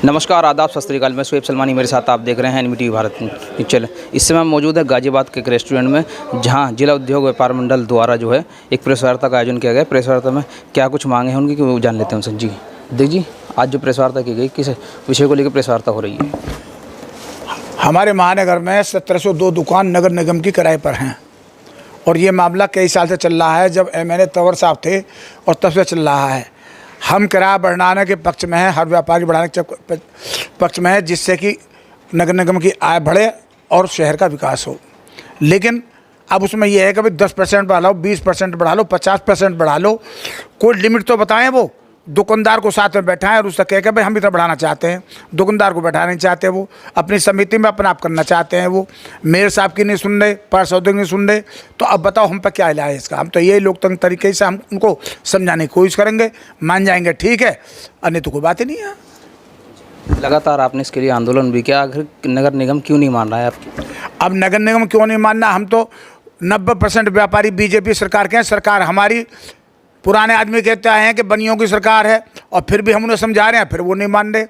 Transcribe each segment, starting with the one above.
नमस्कार, आदाब, सत श्री अकाल। मैं शुएब सलमानी, मेरे साथ आप देख रहे हैं एनमीटीवी भारत चैनल। इस समय हम मौजूद है गाज़ियाबाद के एक रेस्टोरेंट में, जहां जिला उद्योग व्यापार मंडल द्वारा जो है एक प्रेस वार्ता का आयोजन किया गया। प्रेस वार्ता में क्या कुछ मांगे हैं उनकी, वो जान लेते हैं उनसे। जी देख जी, आज जो प्रेस वार्ता की गई, किस विषय को लेकर प्रेस वार्ता हो रही है? हमारे महानगर में 1702 दुकान नगर निगम की किराए पर हैं और ये मामला कई साल से चल रहा है। जब MNA तंवर साहब थे और तब से चल रहा है। हम किराया बढ़ाने के पक्ष में हैं, हर व्यापारी बढ़ाने के पक्ष में है, जिससे कि नगर निगम की आय बढ़े और शहर का विकास हो। लेकिन अब उसमें यह है कि भाई 10% बढ़ा लो, 20% बढ़ा लो, 50% बढ़ा लो, कोई लिमिट तो बताएं। वो दुकानदार को साथ में बैठाएं और उससे कह के भाई हम इतना बढ़ाना चाहते हैं। दुकानदार को बैठाना नहीं चाहते, वो अपनी समिति में अपना आप करना चाहते हैं। वो मेयर साहब की नहीं सुन रहे, पार्षद की नहीं सुन रहे। तो अब बताओ हम पर क्या इलाज है इसका? हम तो यही लोकतंत्र तरीके से हम उनको समझाने की कोशिश करेंगे, मान जाएंगे ठीक है, अन्य तो कोई बात ही नहीं है। लगातार आपने इसके लिए आंदोलन भी किया, आखिर नगर निगम क्यों नहीं मान रहा है आपकी? अब नगर निगम क्यों नहीं मानना? हम तो 90% व्यापारी BJP सरकार के हैं। सरकार हमारी, पुराने आदमी कहते आए हैं कि बनियों की सरकार है, और फिर भी हम उन्हें समझा रहे हैं, फिर वो नहीं मान रहे।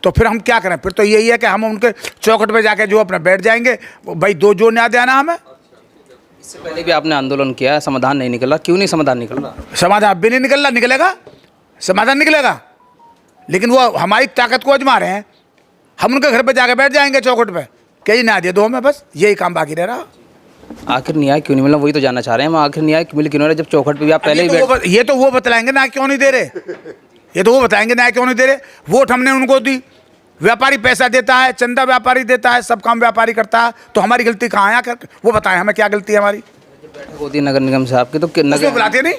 तो फिर हम क्या करें? फिर तो यही है कि हम उनके चौखट पे जाके जो अपना बैठ जाएंगे। भाई दो जो न्याय देना हमें। इससे पहले भी आपने आंदोलन किया है, समाधान नहीं निकला, क्यों नहीं समाधान निकल रहा? समाधान भी नहीं निकल रहा, निकलेगा समाधान निकलेगा, लेकिन वो हमारी ताकत को आजमा रहे हैं। हम उनके घर पर जाके बैठ जाएंगे चौखट पर, क्या जी न्याय दे दो हमें, बस यही काम बाकी रह रहा। आखिर न्याय क्यों नहीं मिला, वही तो जानना चाह रहे हैं हम। आखिर न्याय मिल क्यों नहीं रहा, जब चौखट पे भी आप पहले ही ये तो वो बतलाएंगे न्याय क्यों नहीं दे रहे। ये तो वो बताएंगे न्याय क्यों नहीं दे रहे। वोट हमने उनको दी, व्यापारी पैसा देता है, चंदा व्यापारी देता है, सब काम व्यापारी करता है, तो हमारी गलती कहाँ है? वो बताएं हमें क्या गलती है हमारी। बैठक होती है नगर निगम से आपकी, तो उसमें बुलाते नहीं।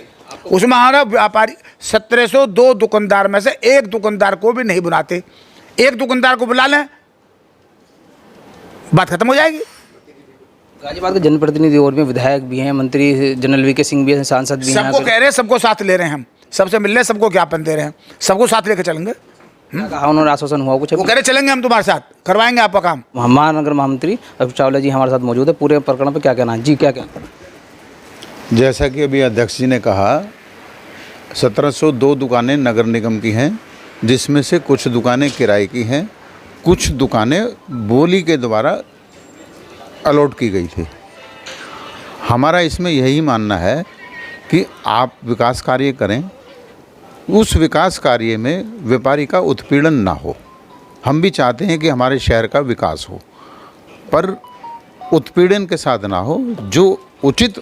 उसमें हमारा व्यापारी 1702 दुकानदार में से एक दुकानदार को भी नहीं बुलाते। एक दुकानदार को बुला लें, बात खत्म हो जाएगी। गाज़ियाबाद के जनप्रतिनिधि और भी, विधायक भी हैं, मंत्री जनरल VK सिंह भी हैं, सांसद भी हैं। सबको कह रहे हैं, सबको साथ ले रहे हैं, हम सबसे मिल रहे हैं, सबको ज्ञापन दे रहे हैं, सबको साथ लेकर चलेंगे। कहा उन्होंने, आश्वासन हुआ कुछ? वो कह रहे चलेंगे हम तुम्हारे साथ, करवाएंगे आपका काम। महानगर महामंत्री अशोक चावला जी हमारे साथ मौजूद है। पूरे प्रकरण पर क्या कहना है जी? क्या कहना? जैसा कि अभी अध्यक्ष जी ने कहा, 1702 दुकानें नगर निगम की हैं, जिसमें से कुछ दुकानें किराए की हैं, कुछ दुकानें बोली के द्वारा अलॉट की गई थी। हमारा इसमें यही मानना है कि आप विकास कार्य करें, उस विकास कार्य में व्यापारी का उत्पीड़न ना हो। हम भी चाहते हैं कि हमारे शहर का विकास हो, पर उत्पीड़न के साथ ना हो। जो उचित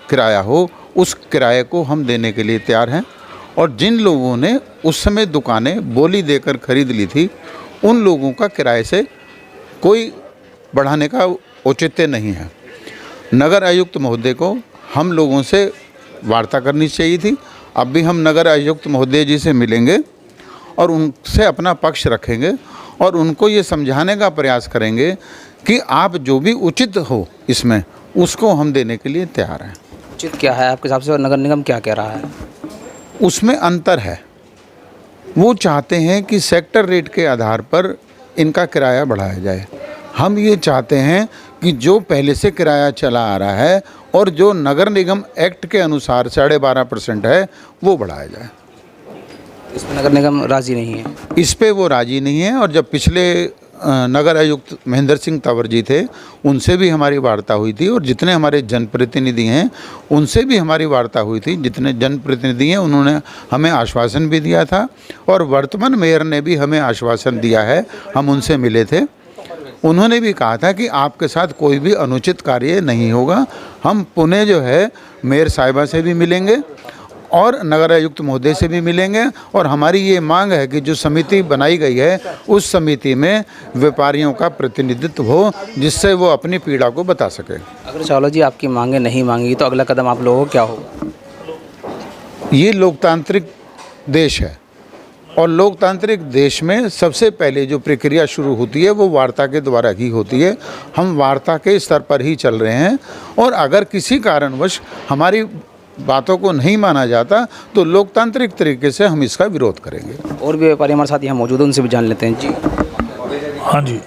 किराया हो उस किराए को हम देने के लिए तैयार हैं। और जिन लोगों ने उस समय दुकानें बोली देकर खरीद ली थी, उन लोगों का किराए से कोई बढ़ाने का औचित्य नहीं है। नगर आयुक्त महोदय को हम लोगों से वार्ता करनी चाहिए थी। अब भी हम नगर आयुक्त महोदय जी से मिलेंगे और उनसे अपना पक्ष रखेंगे और उनको ये समझाने का प्रयास करेंगे कि आप जो भी उचित हो इसमें, उसको हम देने के लिए तैयार हैं। उचित क्या है आपके हिसाब से, और नगर निगम क्या कह रहा है? उसमें अंतर है। वो चाहते हैं कि सेक्टर रेट के आधार पर इनका किराया बढ़ाया जाए। हम ये चाहते हैं कि जो पहले से किराया चला आ रहा है और जो नगर निगम एक्ट के अनुसार 12.5% है, वो बढ़ाया जाए। इस पर नगर निगम राजी नहीं है? इस पे वो राजी नहीं है। और जब पिछले नगर आयुक्त महेंद्र सिंह तंवर जी थे, उनसे भी हमारी वार्ता हुई थी, और जितने हमारे जनप्रतिनिधि हैं उनसे भी हमारी वार्ता हुई थी। जितने जनप्रतिनिधि हैं उन्होंने हमें आश्वासन भी दिया था, और वर्तमान मेयर ने भी हमें आश्वासन दिया है। हम उनसे मिले थे, उन्होंने भी कहा था कि आपके साथ कोई भी अनुचित कार्य नहीं होगा। हम पुणे जो है मेयर साहिबा से भी मिलेंगे और नगर आयुक्त महोदय से भी मिलेंगे, और हमारी ये मांग है कि जो समिति बनाई गई है उस समिति में व्यापारियों का प्रतिनिधित्व हो, जिससे वो अपनी पीड़ा को बता सके। अगर चावला जी आपकी मांगे नहीं मांगी तो अगला कदम आप लोगों को क्या होगा? ये लोकतांत्रिक देश है, और लोकतांत्रिक देश में सबसे पहले जो प्रक्रिया शुरू होती है वो वार्ता के द्वारा ही होती है। हम वार्ता के स्तर पर ही चल रहे हैं, और अगर किसी कारणवश हमारी बातों को नहीं माना जाता तो लोकतांत्रिक तरीके से हम इसका विरोध करेंगे। और भी व्यापारी हमारे साथ यहाँ मौजूद हैं, उनसे भी जान लेते हैं जी। हाँ जी,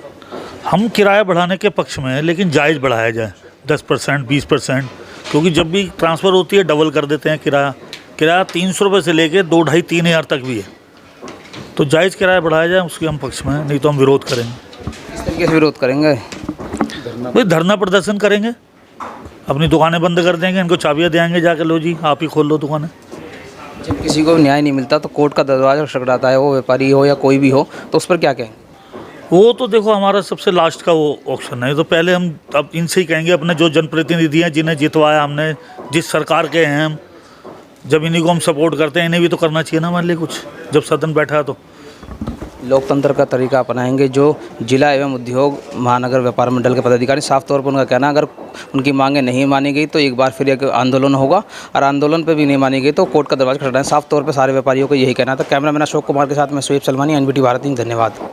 हम किराया बढ़ाने के पक्ष में हैं, लेकिन जायज़ बढ़ाया जाए 10%, 20%, क्योंकि जब भी ट्रांसफ़र होती है डबल कर देते हैं किराया। किराया 300 रुपये से लेके 2-2,5-3 हज़ार तक भी है। तो जायज़ किराया बढ़ाया जाए उसके हम पक्ष में हैं, नहीं तो हम विरोध करेंगे। किस तरीके से विरोध करेंगे? भाई धरना प्रदर्शन करेंगे, अपनी दुकानें बंद कर देंगे, इनको चाबियाँ देंगे, जाके लो जी आप ही खोल लो दुकानें। जब किसी को न्याय नहीं मिलता तो कोर्ट का दरवाजा खटखटाता है, वो व्यापारी हो या कोई भी हो, तो उस पर क्या कहें? वो तो देखो हमारा सबसे लास्ट का वो ऑप्शन है, तो पहले हम अब इनसे ही कहेंगे, अपने जो जनप्रतिनिधि हैं जिन्हें जितवाया हमने, जिस सरकार के हैं हम, जब इन्हीं को हम सपोर्ट करते हैं, इन्हें भी तो करना चाहिए ना हमारे लिए कुछ, जब सदन बैठा है तो। लोकतंत्र का तरीका अपनाएंगे जो जिला एवं उद्योग महानगर व्यापार मंडल के पदाधिकारी, साफ तौर पर उनका कहना अगर उनकी मांगें नहीं मानी गई तो एक बार फिर एक आंदोलन होगा, और आंदोलन पे भी नहीं मानी गई तो कोर्ट का दरवाजा खटखटाएं। साफ तौर पे सारे व्यापारियों को यही कहना था। कैमरामैन अशोक कुमार के साथ मैं शुएब सलमानी, एनबीटी भारत न्यूज़, धन्यवाद।